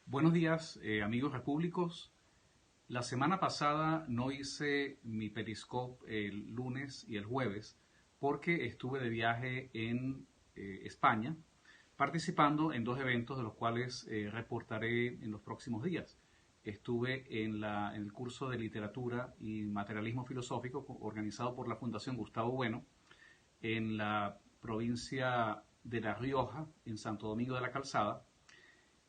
Buenos días, amigos repúblicos. La semana pasada no hice mi Periscope el lunes y el jueves porque estuve de viaje en España, participando en dos eventos de los cuales reportaré en los próximos días. Estuve en el curso de literatura y materialismo filosófico organizado por la Fundación Gustavo Bueno en la provincia de La Rioja, en Santo Domingo de la Calzada,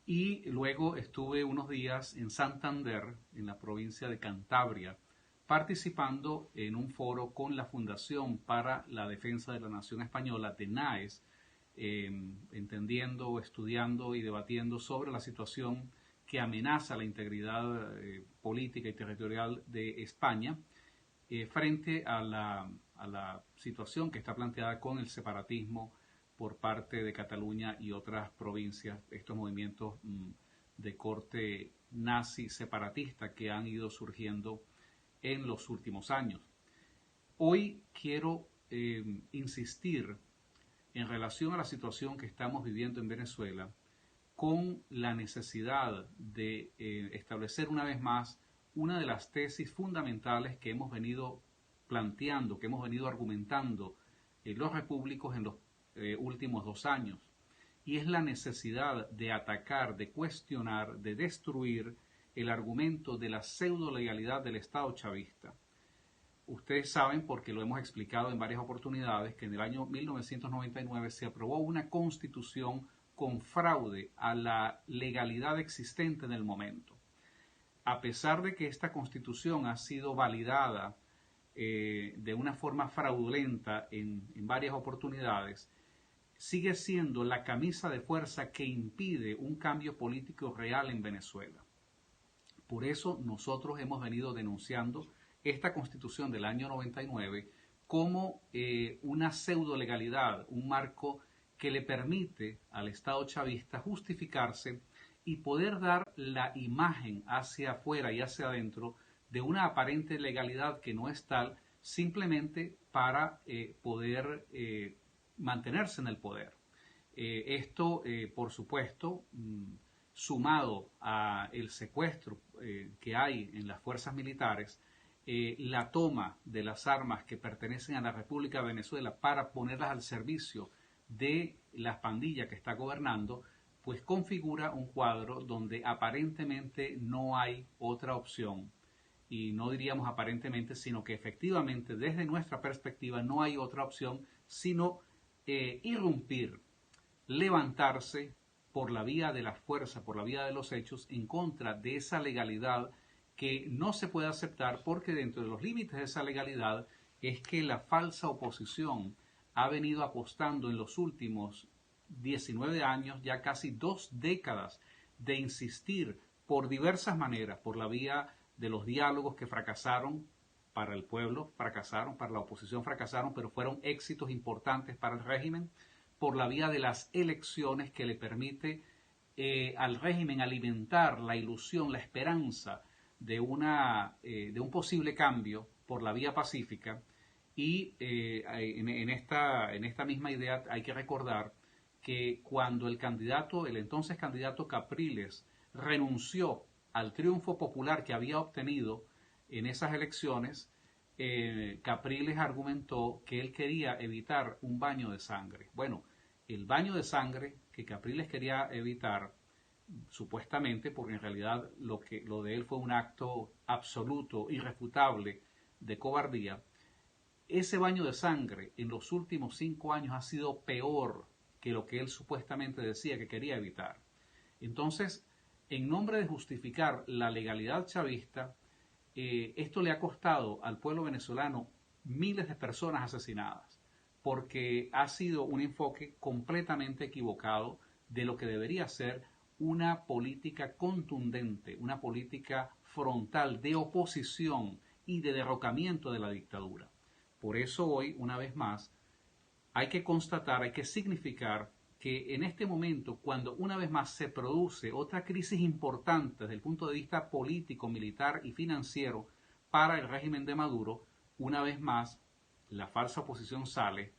y luego estuve unos días en Santander, en la provincia de Cantabria, participando en un foro con la Fundación para la Defensa de la Nación Española, de NAES, entendiendo, estudiando y debatiendo sobre la situación que amenaza la integridad política y territorial de España frente a la situación que está planteada con el separatismo por parte de Cataluña y otras provincias, estos movimientos de corte nazi separatista que han ido surgiendo en los últimos años. Hoy quiero insistir en relación a la situación que estamos viviendo en Venezuela con la necesidad de establecer una vez más una de las tesis fundamentales que hemos venido planteando, que hemos venido argumentando los repúblicos en los últimos 2 años, y es la necesidad de atacar, de cuestionar, de destruir el argumento de la pseudo legalidad del Estado chavista. Ustedes saben, porque lo hemos explicado en varias oportunidades, que en el año 1999 se aprobó una constitución con fraude a la legalidad existente en el momento. A pesar de que esta constitución ha sido validada de una forma fraudulenta en varias oportunidades, sigue siendo la camisa de fuerza que impide un cambio político real en Venezuela. Por eso nosotros hemos venido denunciando esta constitución del año 99 como una pseudo legalidad, un marco que le permite al Estado chavista justificarse y poder dar la imagen hacia afuera y hacia adentro de una aparente legalidad que no es tal, simplemente para poder mantenerse en el poder. Esto, por supuesto, sumado a el secuestro que hay en las fuerzas militares, la toma de las armas que pertenecen a la República de Venezuela para ponerlas al servicio de la pandilla que está gobernando, pues configura un cuadro donde aparentemente no hay otra opción. Y no diríamos aparentemente, sino que efectivamente desde nuestra perspectiva no hay otra opción sino irrumpir, levantarse por la vía de la fuerza, por la vía de los hechos, en contra de esa legalidad que no se puede aceptar, porque dentro de los límites de esa legalidad es que la falsa oposición ha venido apostando en los últimos 19 años, ya casi 2 décadas, de insistir por diversas maneras, por la vía de los diálogos que fracasaron para el pueblo, fracasaron, para la oposición fracasaron, pero fueron éxitos importantes para el régimen, por la vía de las elecciones que le permite al régimen alimentar la ilusión, la esperanza de un posible cambio por la vía pacífica. Y en esta misma idea hay que recordar que cuando el entonces candidato Capriles renunció al triunfo popular que había obtenido en esas elecciones, Capriles argumentó que él quería evitar un baño de sangre. Bueno, el baño de sangre que Capriles quería evitar, supuestamente, porque en realidad lo de él fue un acto absoluto, irrefutable de cobardía, ese baño de sangre en los últimos 5 años ha sido peor que lo que él supuestamente decía que quería evitar. Entonces, en nombre de justificar la legalidad chavista, esto le ha costado al pueblo venezolano miles de personas asesinadas, porque ha sido un enfoque completamente equivocado de lo que debería ser una política contundente, una política frontal de oposición y de derrocamiento de la dictadura. Por eso hoy, una vez más, hay que constatar, hay que significar que en este momento, cuando una vez más se produce otra crisis importante desde el punto de vista político, militar y financiero para el régimen de Maduro, una vez más la falsa oposición sale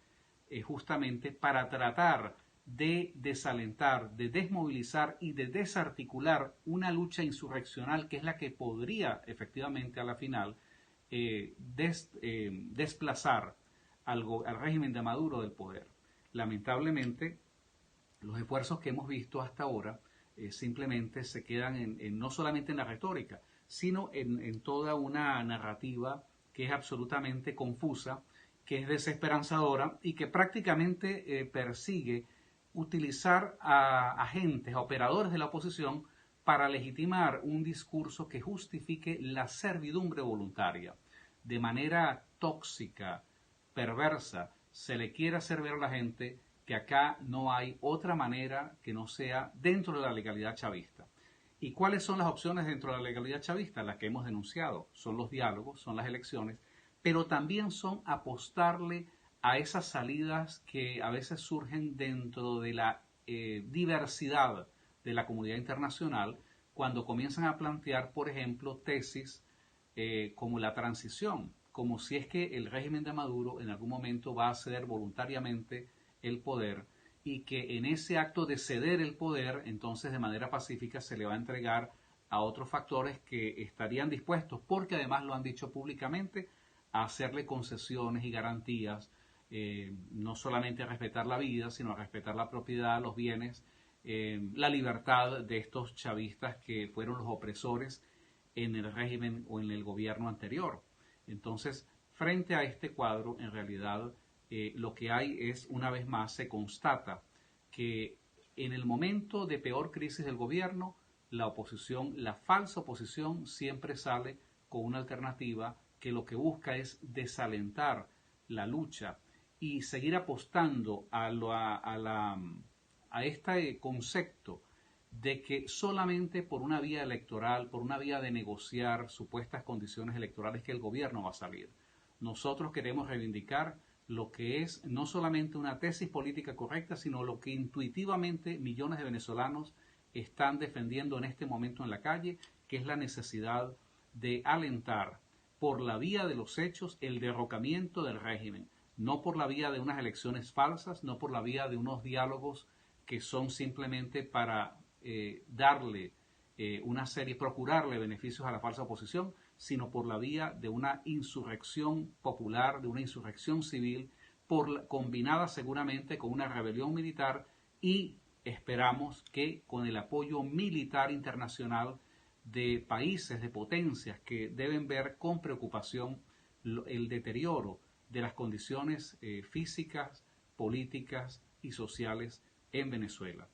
justamente para tratar de desalentar, de desmovilizar y de desarticular una lucha insurreccional que es la que podría efectivamente a la final desplazar al régimen de Maduro del poder. Lamentablemente, los esfuerzos que hemos visto hasta ahora simplemente se quedan no solamente en la retórica, sino en toda una narrativa que es absolutamente confusa, que es desesperanzadora y que prácticamente persigue utilizar a agentes, a operadores de la oposición para legitimar un discurso que justifique la servidumbre voluntaria. De manera tóxica, perversa, se le quiere hacer ver a la gente que acá no hay otra manera que no sea dentro de la legalidad chavista. ¿Y cuáles son las opciones dentro de la legalidad chavista? Las que hemos denunciado. Son los diálogos, son las elecciones, pero también son apostarle a esas salidas que a veces surgen dentro de la diversidad de la comunidad internacional cuando comienzan a plantear, por ejemplo, tesis como la transición, como si es que el régimen de Maduro en algún momento va a ceder voluntariamente el poder y que en ese acto de ceder el poder, entonces de manera pacífica se le va a entregar a otros factores que estarían dispuestos, porque además lo han dicho públicamente, a hacerle concesiones y garantías, no solamente a respetar la vida, sino a respetar la propiedad, los bienes, la libertad de estos chavistas que fueron los opresores en el régimen o en el gobierno anterior. Entonces, frente a este cuadro, en realidad, lo que hay es, una vez más, se constata que en el momento de peor crisis del gobierno, la oposición, la falsa oposición, siempre sale con una alternativa que lo que busca es desalentar la lucha y seguir apostando a este concepto de que solamente por una vía electoral, por una vía de negociar supuestas condiciones electorales que el gobierno va a salir. Nosotros queremos reivindicar lo que es no solamente una tesis política correcta, sino lo que intuitivamente millones de venezolanos están defendiendo en este momento en la calle, que es la necesidad de alentar por la vía de los hechos el derrocamiento del régimen, no por la vía de unas elecciones falsas, no por la vía de unos diálogos que son simplemente para procurarle beneficios a la falsa oposición, sino por la vía de una insurrección popular, de una insurrección civil, combinada seguramente con una rebelión militar y esperamos que con el apoyo militar internacional de países, de potencias que deben ver con preocupación el deterioro de las condiciones físicas, políticas y sociales en Venezuela.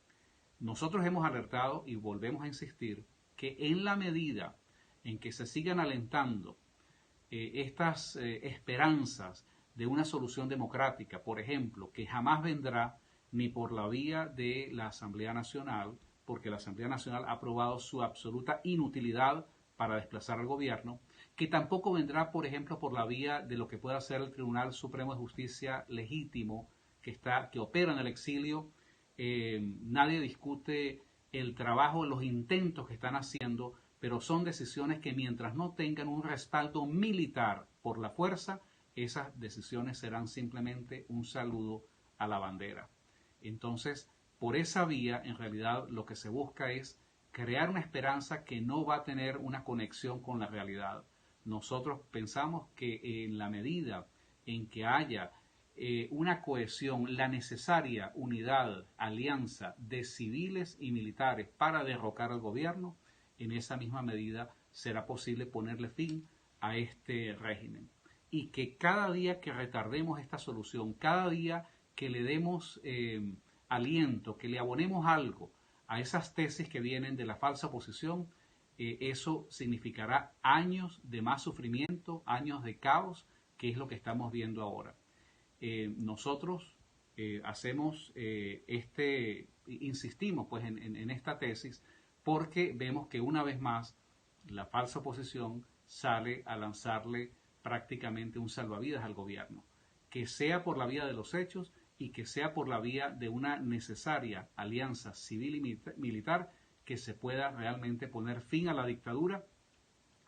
Nosotros hemos alertado y volvemos a insistir que en la medida en que se sigan alentando estas esperanzas de una solución democrática, por ejemplo, que jamás vendrá ni por la vía de la Asamblea Nacional, porque la Asamblea Nacional ha probado su absoluta inutilidad para desplazar al gobierno, que tampoco vendrá, por ejemplo, por la vía de lo que pueda ser el Tribunal Supremo de Justicia legítimo que opera en el exilio. Nadie discute el trabajo, los intentos que están haciendo, pero son decisiones que mientras no tengan un respaldo militar por la fuerza, esas decisiones serán simplemente un saludo a la bandera. Entonces, por esa vía, en realidad, lo que se busca es crear una esperanza que no va a tener una conexión con la realidad. Nosotros pensamos que en la medida en que haya una cohesión, la necesaria unidad, alianza de civiles y militares para derrocar al gobierno, en esa misma medida será posible ponerle fin a este régimen. Y que cada día que retardemos esta solución, cada día que le demos aliento, que le abonemos algo a esas tesis que vienen de la falsa oposición, eso significará años de más sufrimiento, años de caos, que es lo que estamos viendo ahora. Nosotros insistimos pues en esta tesis porque vemos que una vez más la falsa oposición sale a lanzarle prácticamente un salvavidas al gobierno, que sea por la vía de los hechos y que sea por la vía de una necesaria alianza civil y militar que se pueda realmente poner fin a la dictadura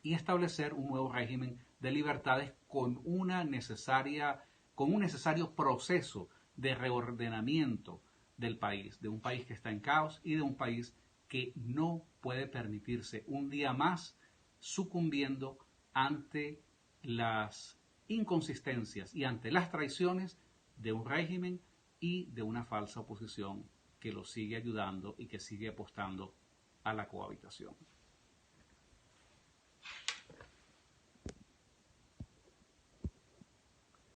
y establecer un nuevo régimen de libertades con un necesario proceso de reordenamiento del país, de un país que está en caos y de un país que no puede permitirse un día más sucumbiendo ante las inconsistencias y ante las traiciones de un régimen y de una falsa oposición que lo sigue ayudando y que sigue apostando a la cohabitación.